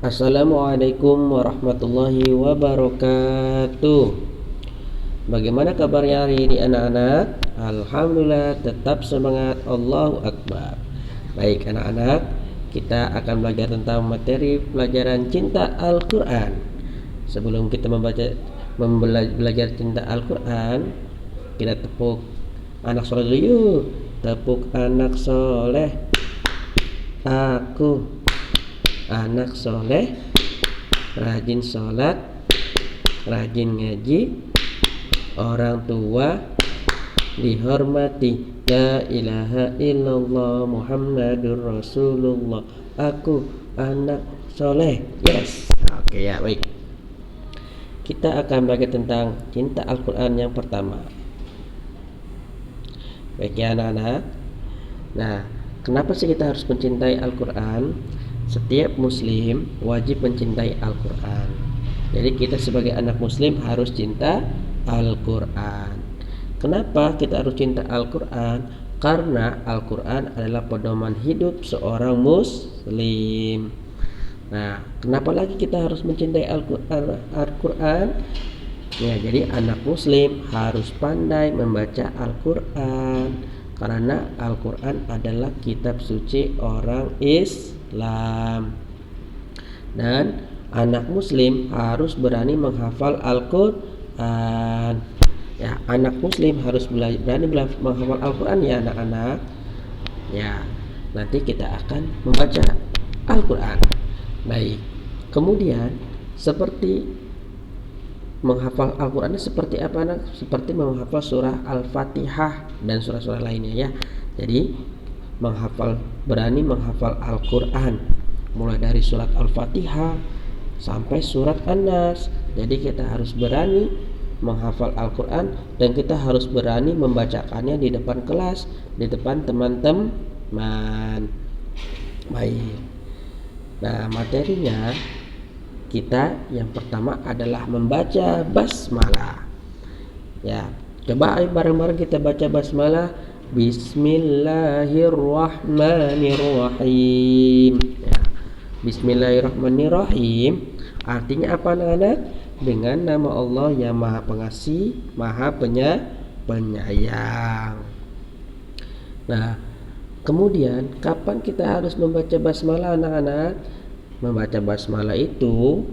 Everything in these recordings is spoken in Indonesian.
Assalamualaikum warahmatullahi wabarakatuh. Bagaimana kabarnya hari ini anak-anak? Alhamdulillah tetap semangat, Allahu Akbar. Baik anak-anak, kita akan belajar tentang materi pelajaran cinta Al-Quran. Sebelum kita belajar cinta Al-Quran, kita tepuk anak soleh dulu yuk. Tepuk anak soleh. Aku anak soleh, rajin sholat, rajin ngaji, orang tua dihormati. La ilaha illallah Muhammadur Rasulullah. Aku anak soleh. Yes. Oke ya, baik. Kita akan belajar tentang cinta Al-Quran yang pertama. Baik ya anak-anak. Nah, kenapa sih kita harus mencintai Al-Quran? Setiap muslim wajib mencintai Al-Quran. Jadi kita sebagai anak muslim harus cinta Al-Quran. Kenapa kita harus cinta Al-Quran? Karena Al-Quran adalah pedoman hidup seorang muslim. Nah, kenapa lagi kita harus mencintai Al-Quran? Ya, jadi anak muslim harus pandai membaca Al-Quran. Karena Al-Quran adalah kitab suci orang Islam. Dan anak muslim harus berani menghafal Al-Quran. Ya, anak muslim harus berani menghafal Al-Quran ya anak-anak. Ya, nanti kita akan membaca Al-Quran. Baik. Kemudian seperti menghafal Al-Quran seperti apa anak? Seperti menghafal surah Al-Fatihah dan surah-surah lainnya ya. Jadi berani menghafal Al-Quran mulai dari surat Al-Fatihah sampai surat An-Nas. Jadi kita harus berani menghafal Al-Quran dan kita harus berani membacakannya di depan kelas, di depan teman-teman. Baik. Nah, materinya kita yang pertama adalah membaca basmalah. Ya, coba ayo bareng-bareng kita baca basmalah. Bismillahirrahmanirrahim. Ya, Bismillahirrahmanirrahim. Artinya apa anak-anak? Dengan nama Allah yang Maha Pengasih, Maha Penyayang. Nah, kemudian kapan kita harus membaca basmalah anak-anak? Membaca basmalah itu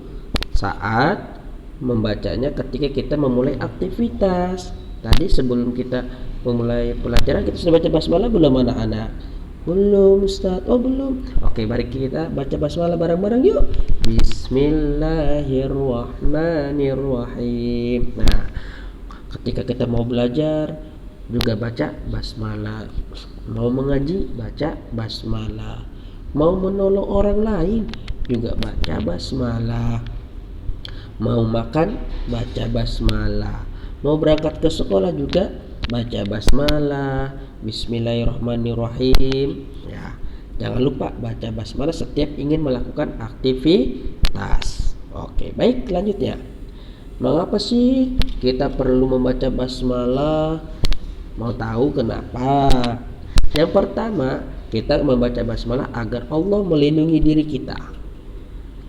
saat membacanya ketika kita memulai aktivitas. Tadi sebelum kita memulai pelajaran kita sudah baca basmalah belum anak-anak? Belum Ustaz. Oh belum. Oke, mari kita baca basmalah bareng-bareng yuk. Bismillahirrahmanirrahim. Nah, ketika kita mau belajar juga baca basmalah. Mau mengaji baca basmalah. Mau menolong orang lain juga baca basmalah. Mau makan baca basmalah. Mau berangkat ke sekolah juga baca basmalah. Bismillahirrahmanirrahim. Ya, jangan lupa baca basmalah setiap ingin melakukan aktivitas. Oke, baik lanjutnya. Mengapa sih kita perlu membaca basmalah? Mau tahu kenapa? Yang pertama, kita membaca basmalah agar Allah melindungi diri kita.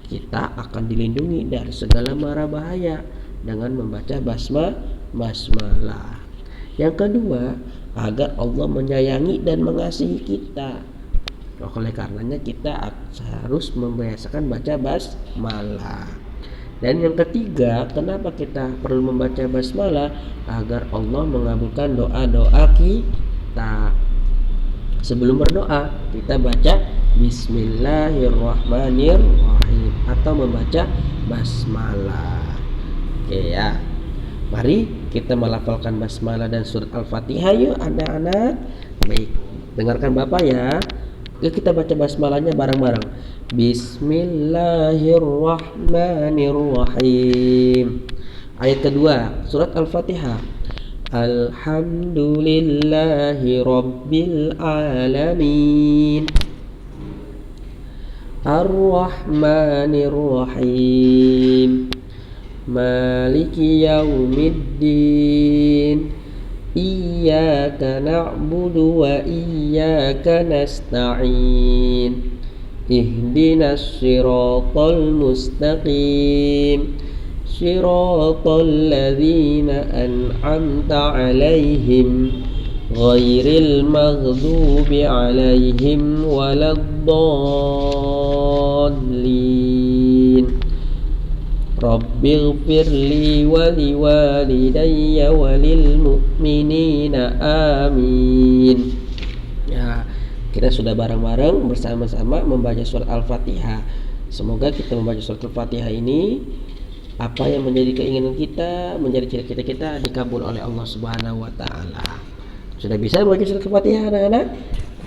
Kita akan dilindungi dari segala mara bahaya dengan membaca basmalah. Yang kedua, agar Allah menyayangi dan mengasihi kita. Oleh karenanya kita harus membiasakan baca basmalah. Dan yang ketiga, kenapa kita perlu membaca basmalah? Agar Allah mengabulkan doa-doa kita. Sebelum berdoa, kita baca Bismillahirrahmanirrahim atau membaca basmalah. Oke ya. Mari kita melafalkan basmalah dan surat Al-Fatihah yuk anak-anak. Baik, dengarkan Bapak ya. Yuk kita baca basmalahnya bareng-bareng. Bismillahirrahmanirrahim. Ayat kedua, surat Al-Fatihah. Alhamdulillahi Rabbil Alamin Ar-Rahmanir-Rahim Maliki Yaumiddin Iyyaka na'budu wa iyyaka nasta'in Ihdinas siratal mustaqim. Siratal ladzina an'amta 'alaihim ghairil maghdubi 'alaihim waladdallin. Rabbighfirli wa liwalidayya walil mu'minina amin. Ya, kita sudah bareng-bareng bersama-sama membaca surat Al-Fatihah. Semoga kita membaca surat Al-Fatihah ini, apa yang menjadi keinginan kita, menjadi cita-cita kita dikabul oleh Allah Subhanahu wa taala. Sudah bisa membaca surat Al-Fatihah anak-anak?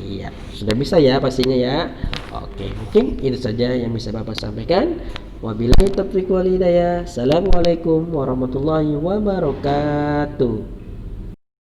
Iya, sudah bisa ya pastinya ya. Oke, mungkin itu saja yang bisa Bapak sampaikan. Wabillahi taufiq wal hidayah. Assalamualaikum warahmatullahi wabarakatuh.